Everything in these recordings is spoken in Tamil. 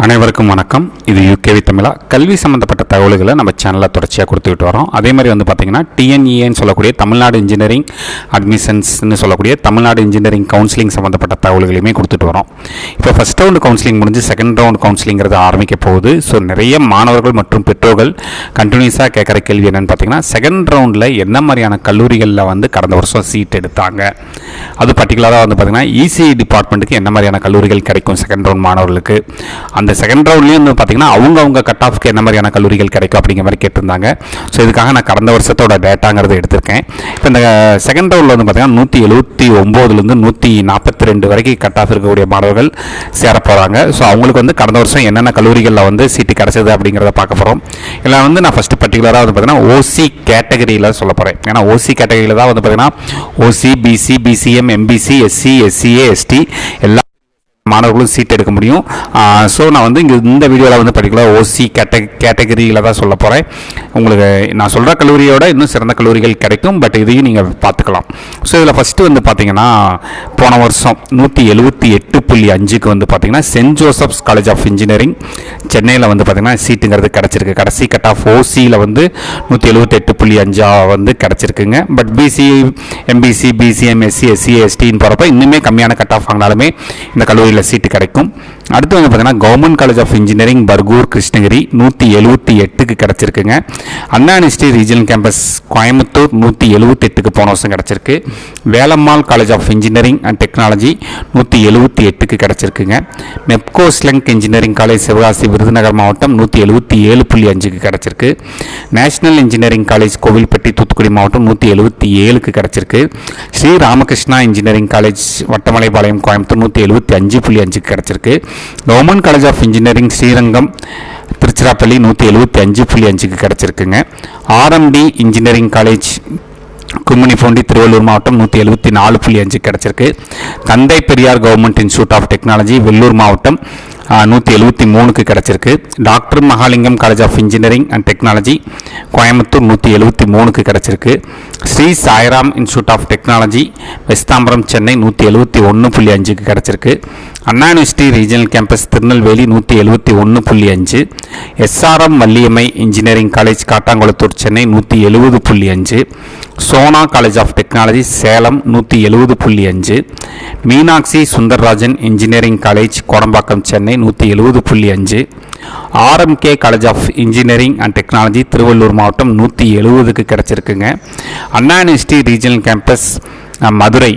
அனைவருக்கும் வணக்கம். இது யூகேவி தமிழா. கல்வி சம்மந்தப்பட்ட தகவல்களை நம்ம சேனலில் தொடர்ச்சியாக கொடுத்துக்கிட்டு வரோம். அதே மாதிரி பார்த்திங்கன்னா டிஎன்இஏன்னு சொல்லக்கூடிய தமிழ்நாடு இன்ஜினியரிங் அட்மிஷன்ஸ்னு சொல்லக்கூடிய தமிழ்நாடு இன்ஜினியரிங் கவுன்சிலிங் சம்மந்தப்பட்ட தகவல்களையுமே கொடுத்துட்டு வரோம். இப்போ ஃபஸ்ட் ரவுண்டு கவுன்சிலிங் முடிஞ்சு செகண்ட் ரவுண்ட் கவுன்சிலிங்கிறது ஆரம்பிக்க போகுது. ஸோ நிறைய மாணவர்கள் மற்றும் பெற்றோர்கள் கண்டினியூஸாக கேட்குற கேள்வி என்னென்னு பார்த்தீங்கன்னா, செகண்ட் ரவுண்டில் என்ன மாதிரியான கல்லூரிகளில் கடந்த வருஷம் சீட் எடுத்தாங்க, அது பர்டிகுலராக பார்த்திங்கன்னா இசிஇ டிபார்ட்மெண்ட்டுக்கு என்ன மாதிரியான கல்லூரிகள் கிடைக்கும் செகண்ட் ரவுண்ட் மாணவர்களுக்கு, அந்த செகண்ட் ரவுண்ட்லேயும் பார்த்திங்கன்னா அவங்க கட் ஆஃப்க்கு என்ன மாதிரியான கல்லூரிகள் கிடைக்கும் அப்படிங்கிற மாதிரி கேட்டிருந்தாங்க. ஸோ இதுக்காக நான் கடந்த வருஷத்தோட டேட்டாங்கிறது எடுத்திருக்கேன். இப்போ இந்த செகண்ட் ரவுண்டில் பார்த்திங்கன்னா 179லேருந்து 142 வரைக்கும் கட் ஆஃப் இருக்கக்கூடிய மாணவர்கள் சேர போகிறாங்க. ஸோ அவங்களுக்கு கடந்த வருஷம் என்னென்ன கல்லூரிகளில் சீட்டு கிடச்சது அப்படிங்கிறத பார்க்க போகிறோம். இதில் நான் ஃபஸ்ட்டு பர்டிகுலராக பார்த்திங்கன்னா ஓசி கேட்டகரியில் சொல்ல போகிறேன். ஏன்னா ஓசி கேட்டகரியில் தான் பார்த்திங்கன்னா OC, BC, BCM, MBC, SC, SCA, ST எல்லா மாணவர்களும் சீட் எடுக்க முடியும். ஸோ நான் இங்கே இந்த வீடியோவில் பர்டிகுலர் ஓசி கேட்டகரியில் தான் சொல்ல போகிறேன். உங்களுக்கு நான் சொல்கிற கல்லூரியோட இன்னும் சிறந்த கல்லூரிகள் கிடைக்கும், பட் இதையும் நீங்கள் பார்த்துக்கலாம். ஸோ இதில் ஃபஸ்ட்டு பார்த்தீங்கன்னா போன வருஷம் 178.5க்கு பார்த்திங்கன்னா Saint Joseph's College of Engineering சென்னையில் பார்த்திங்கன்னா சீட்டுங்கிறது கிடச்சிருக்கு. கடைசி கட் ஆஃப் ஓசியில் 178.5 கிடச்சிருக்குங்க. But BC, MBC, BCM, SC, SCA, எஸ்டின்னு போகிறப்ப இன்னுமே கம்மியான கட் ஆஃப் வாங்கினாலுமே இந்த கல்லூரியில் சீட்டு கிடைக்கும். அடுத்து பார்த்தீங்கன்னா Government College of Engineering Bargur Krishnagiri 178க்கு கிடச்சிருக்குங்க. Anna University Regional Campus Coimbatore 178க்கு போன வருஷம் கிடச்சிருக்கு. Velammal College of engineering and Technology 178க்கு கிடச்சிருக்குங்க. Mepco Schlenk Engineering College Sivakasi Virudhunagar மாவட்டம் 177.5க்கு கிடச்சிருக்கு. National Engineering College Kovilpatti Thoothukudi மாவட்டம் 177க்கு கிடச்சிருக்கு. ஸ்ரீ ராமகிருஷ்ணா இன்ஜினியரிங் காலேஜ் வட்டமலைபாளையம் கோயம்புத்தூர் 175.5க்கு கிடச்சிருக்கு. Government College of Engineering Srirangam Tiruchirappalli 175.5க்கு கிடச்சிருக்குங்க. RMD Engineering College Gummidipoondi Tiruvallur மாவட்டம் 174.5 கிடச்சிருக்கு. தந்தை Periyar Government Institute of Technology Vellore மாவட்டம் 173க்கு கிடச்சிருக்கு. Doctor Mahalingam College of engineering and technology Coimbatore 173க்கு கிடச்சிருக்கு. Sri Sairam Institute of Technology West Tambaram Chennai 171.5க்கு கிடச்சிருக்கு. Anna University Regional Campus Tirunelveli 171.5. SRM Valliammai Engineering College Kattankulathur Chennai 170.5. Sona College of Technology Salem 170.5. Meenakshi Sundararajan Engineering College Kodambakkam Chennai 170.5. RMK College of engineering and Technology Tiruvallur மாவட்டம் 170க்கு கிடச்சிருக்குங்க. Anna University Regional Campus Madurai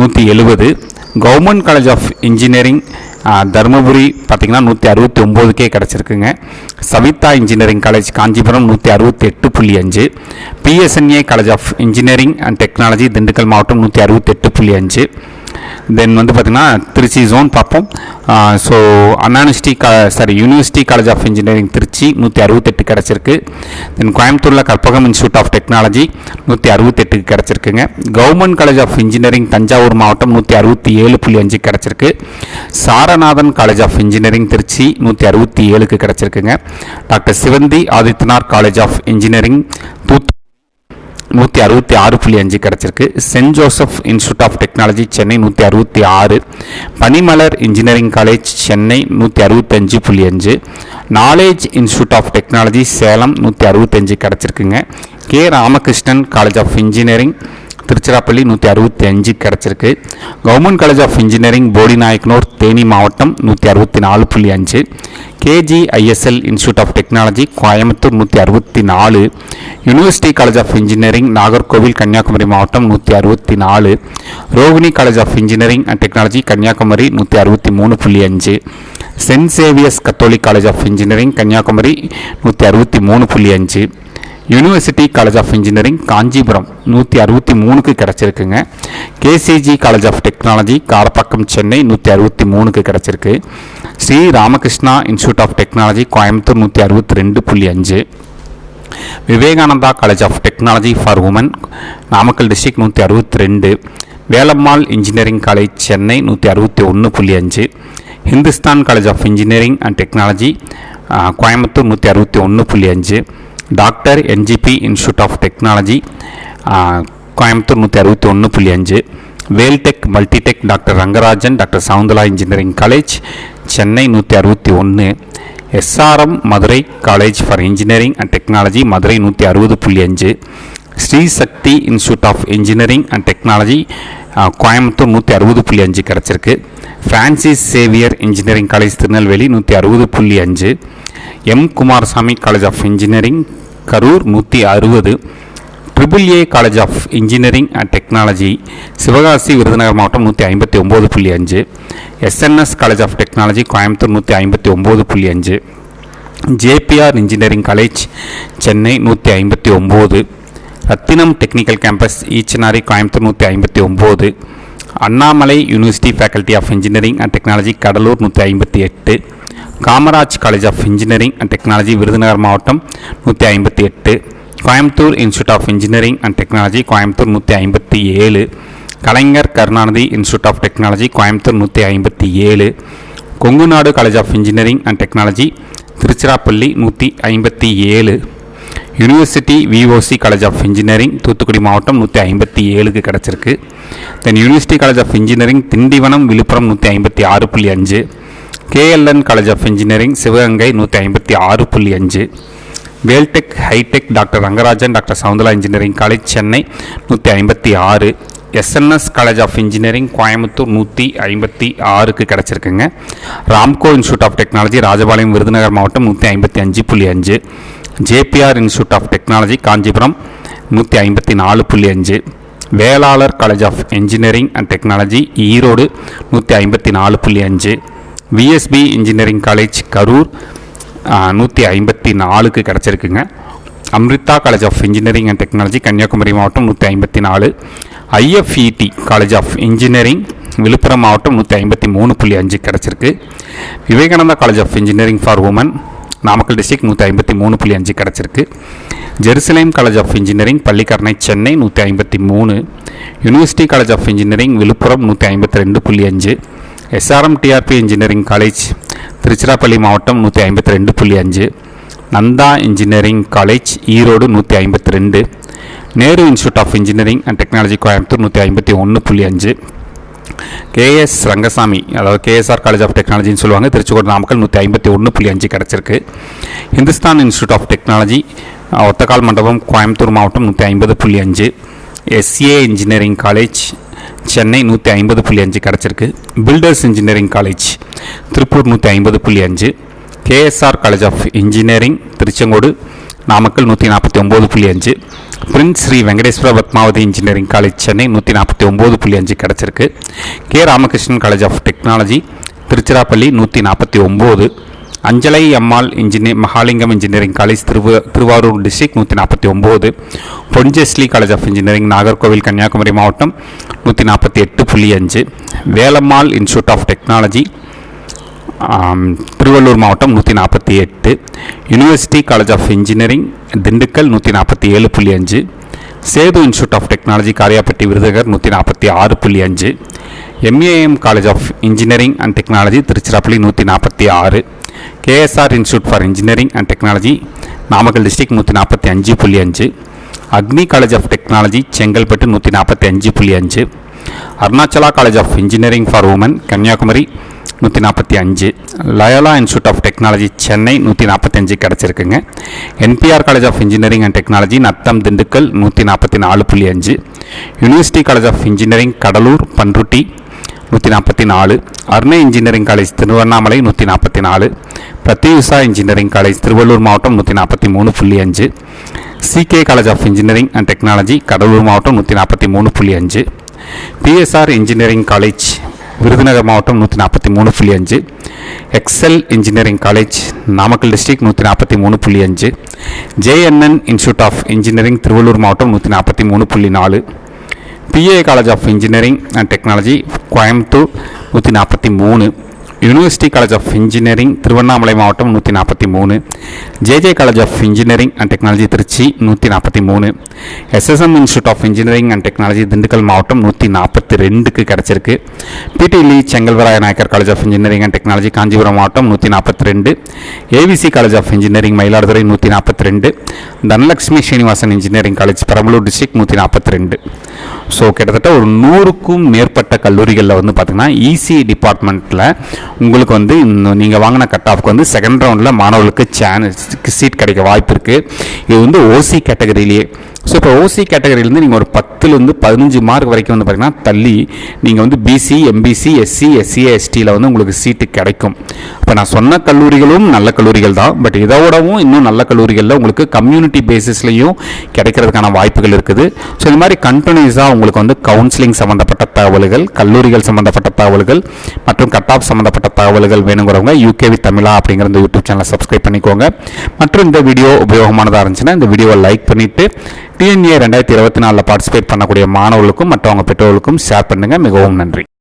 170. Government College of Engineering Dharmapuri பார்த்திங்கன்னா 169க்கே கிடச்சிருக்குங்க. Saveetha Engineering College Kanchipuram 168.5. PSNA College of engineering and technology Dindigul மாவட்டம் 168.5. தென் பார்த்திங்கன்னா திருச்சி ஜோன் பார்ப்போம். So Anna University college of Engineering Trichy 168 கிடச்சிருக்கு. தென் கோயம்புத்தூரில் கற்பகம் இன்ஸ்டியூட் ஆஃப் டெக்னாலஜி 168க்கு கிடச்சிருக்குங்க. Government College of Engineering Thanjavur மாவட்டம் 167.5 கிடச்சிருக்கு. Saranathan College of Engineering Trichy 167க்கு கிடச்சிருக்குங்க. Doctor Sivanthi Adityanath College of Engineering 166.5 கிடச்சிருக்கு. Saint Joseph institute of Technology Chennai 166. Panimalar Engineering college Chennai 165.5. Knowledge Institute of Technology Salem 165 கிடச்சிருக்குங்க. K Ramakrishnan college of Engineering Tiruchirappalli 165 கிடச்சிருக்கு. Government College of Engineering Bodi Nayakanur Theni மாவட்டம் 164.5. KGISL Institute of technology Coimbatore 164. University college of engineering Nagercoil Kanyakumari மாவட்டம் 164. Rohini College of engineering and Technology Kanyakumari 163.5. Saint Xavier's Catholic College of Engineering Kanyakumari 163.5. University college of Engineering Kanchipuram 163க்கு கிடச்சிருக்குங்க. KCG College of Technology Karapakkam Chennai 163க்கு கிடச்சிருக்கு. Sri Ramakrishna Institute of technology Coimbatore 162.5. Vivekananda College of Technology for Women Namakkal district 162. Velammal Engineering college Chennai 161.5. Hindusthan College of engineering and technology Coimbatore 161.5. Doctor NGP Institute of technology Coimbatore 161.5. Vel Tech Multitech Doctor Rangarajan Doctor Sagunthala Engineering college Chennai 161, SRM Madurai College for Engineering and Technology Madurai 160.5, Sri Sakthi Institute of engineering and technology Coimbatore 160.5 கிடச்சிருக்கு. Francis Xavier engineering college Tirunelveli 160.5, M Kumarasamy college of engineering Karur 160, triple A college of engineering and technology Sivakasi Virudhunagar மாவட்டம் 159.5, SNS college of technology Coimbatore 159.5, JPR engineering college Chennai 159, Rathinam technical campus Eachanari Coimbatore 159, Annamalai university faculty of engineering and technology Cuddalore 158, Kamaraj college of engineering and technology Virudhunagar மாவட்டம் 158, Coimbatore institute of engineering and technology Coimbatore 157, Kalaignar Karunanidhi Institute of technology Coimbatore 157, Kongunadu College of engineering and Technology Tiruchirappalli 157, University VOC College of Engineering Thoothukudi மாவட்டம் 157க்கு கிடச்சிருக்கு. Then University college of Engineering Tindivanam Villupuram 156.5, KLN College of Engineering Sivaganga 156.5, Vel Tech Hi Tech Doctor Rangarajan Doctor Sagunthala Engineering college Chennai 156, SNS college of Engineering Coimbatore 156க்கு கிடச்சிருக்குங்க. Ramco Institute of Technology Rajapalayam Virudhunagar மாவட்டம் 155.5, JPR Institute of Technology Kanchipuram 154.5, Vellalar College of engineering and Technology Erode 154.5, VSB Engineering College Karur 154க்கு கிடச்சிருக்குங்க. Amrita College of engineering and Technology Kanyakumari மாவட்டம் 154, IFET College of Engineering Villupuram மாவட்டம் 153.5 கிடச்சிருக்கு. Vivekananda College of Engineering for Women Namakkal district 153.5 கிடச்சிருக்கு. Jerusalem College of Engineering Pallikaranai Chennai 153, University college of Engineering Villupuram 152.5, SRM TRP Engineering College Tiruchirappalli மாவட்டம் 152.5, Nandha Engineering College Erode 152, Nehru Institute of engineering and technology Coimbatore 151.5, KS Rangasamy அதாவது கேஎஸ்ஆர் காலேஜ் ஆஃப் டெக்னாலஜின்னு சொல்லுவாங்க திருச்சிக்கோட்டை நாமக்கல் 151.5 கிடச்சிருக்கு. Hindustan institute of technology Othakkal மண்டபம் கோயம்புத்தூர் மாவட்டம் 150.5, எஸ்ஏ இன்ஜினியரிங் காலேஜ் சென்னை 150.5 கிடச்சிருக்கு. Builders engineering college Tiruppur 150.5, KSR college of engineering Tiruchengode Namakkal 149.5, prince Shri Venkateswara Padmavathi engineering college Chennai 149.5 கிடச்சிருக்கு. K Ramakrishnan college of technology Tiruchirappalli 149, Anjalai Ammal Mahalingam engineering college Tiruvarur district 149, Ponjesly college of engineering Nagercoil Kanyakumari மாவட்டம் 148.5, Velammal institute of technology Tiruvallur மாவட்டம் 148, university college of engineering Dindigul 147.5, Sethu institute of technology Kariapatti Virudhunagar 146.5, MAM college of engineering and Technology Tiruchirappalli 146, KSR Institute for Engineering and Technology Namakkal district 145.5, Agni College of Technology Chengalpattu 145.5, Arunachala College of Engineering for Women Kanyakumari 145, Loyola Institute of Technology Chennai 145 கிடச்சிருக்குங்க. NPR College of engineering and Technology Natham Dindigul 144.5, University college of Engineering Cuddalore Panruti 144, Arunai Engineering College Tiruvannamalai 144, Prathyusha Engineering College Tiruvallur மாவட்டம் 143.5, CK College of engineering and technology Cuddalore மாவட்டம் 143.5, பிஎஸ்ஆர் இன்ஜினியரிங் காலேஜ் விருதுநகர் மாவட்டம் 143.5, Excel engineering college Namakkal district 143.5, JNN institute of engineering Tiruvallur மாவட்டம் 143.4, PA college of engineering and technology Coimbatore 143, university college of engineering Tiruvannamalai மாவட்டம் 143, JJ college of engineering and technology Trichy 143, SSM institute of engineering and technology Dindigul மாவட்டம் 142க்கு கிடச்சிருக்கு. PT Lee Chengalvaraya Naicker college of engineering and technology Kanchipuram மாவட்டம் 142, AVC college of engineering Mayiladuthurai 142, Dhanalakshmi Srinivasan engineering college Perambalur district 142. So கிட்டத்தட்ட ஒரு 100க்கும் மேற்பட்ட கல்லூரிகளில் வந்து பார்த்திங்கன்னா இசி டிபார்ட்மெண்ட்டில் உங்களுக்கு வந்து நீங்கள் வாங்கின கட் ஆஃப்க்கு வந்து செகண்ட் ரவுண்டில் மாணவர்களுக்கு சீட் கிடைக்க வாய்ப்பு இருக்குது. இது வந்து ஓசி கேட்டகரியிலேயே. ஸோ இப்போ ஓசி கேட்டகரியிலேருந்து நீங்கள் ஒரு 10லேருந்து 15 மார்க் வரைக்கும் வந்து பார்த்திங்கன்னா தள்ளி நீங்கள் வந்து பிசி, எம்பிசி, எஸ்சி, எஸ்சிஏ, எஸ்டியில் வந்து உங்களுக்கு சீட்டு கிடைக்கும். இப்போ நான் சொன்ன கல்லூரிகளும் நல்ல கல்லூரிகள் தான். பட் இதோடவும் இன்னும் நல்ல கல்லூரிகளில் உங்களுக்கு கம்யூனிட்டி பேசிஸ்லையும் கிடைக்கிறதுக்கான வாய்ப்புகள் இருக்குது. ஸோ இந்த மாதிரி கண்டினியூஸாக உங்களுக்கு வந்து கவுன்சிலிங் சம்மந்தப்பட்ட தகவல்கள், கல்லூரிகள் சம்மந்தப்பட்ட தகவல்கள் மற்றும் கட் ஆஃப் சம்மந்தப்பட்ட தகவல்கள் வேணுங்கிறவங்க யூகேவி தமிழா அப்படிங்கிற இந்த யூடியூப் சேனலை சப்ஸ்கிரைப் பண்ணிக்கோங்க. மற்றும் இந்த வீடியோ உபயோகமானதாக இருந்துச்சுன்னா இந்த வீடியோவை லைக் பண்ணிவிட்டு டிஎன்ஏ 2024 பார்ட்டிசிபேட் பண்ணக்கூடிய மாணவர்களுக்கும் மற்றவங்க பெற்றோர்களுக்கும் ஷேர் பண்ணுங்கள். மிகவும் நன்றி.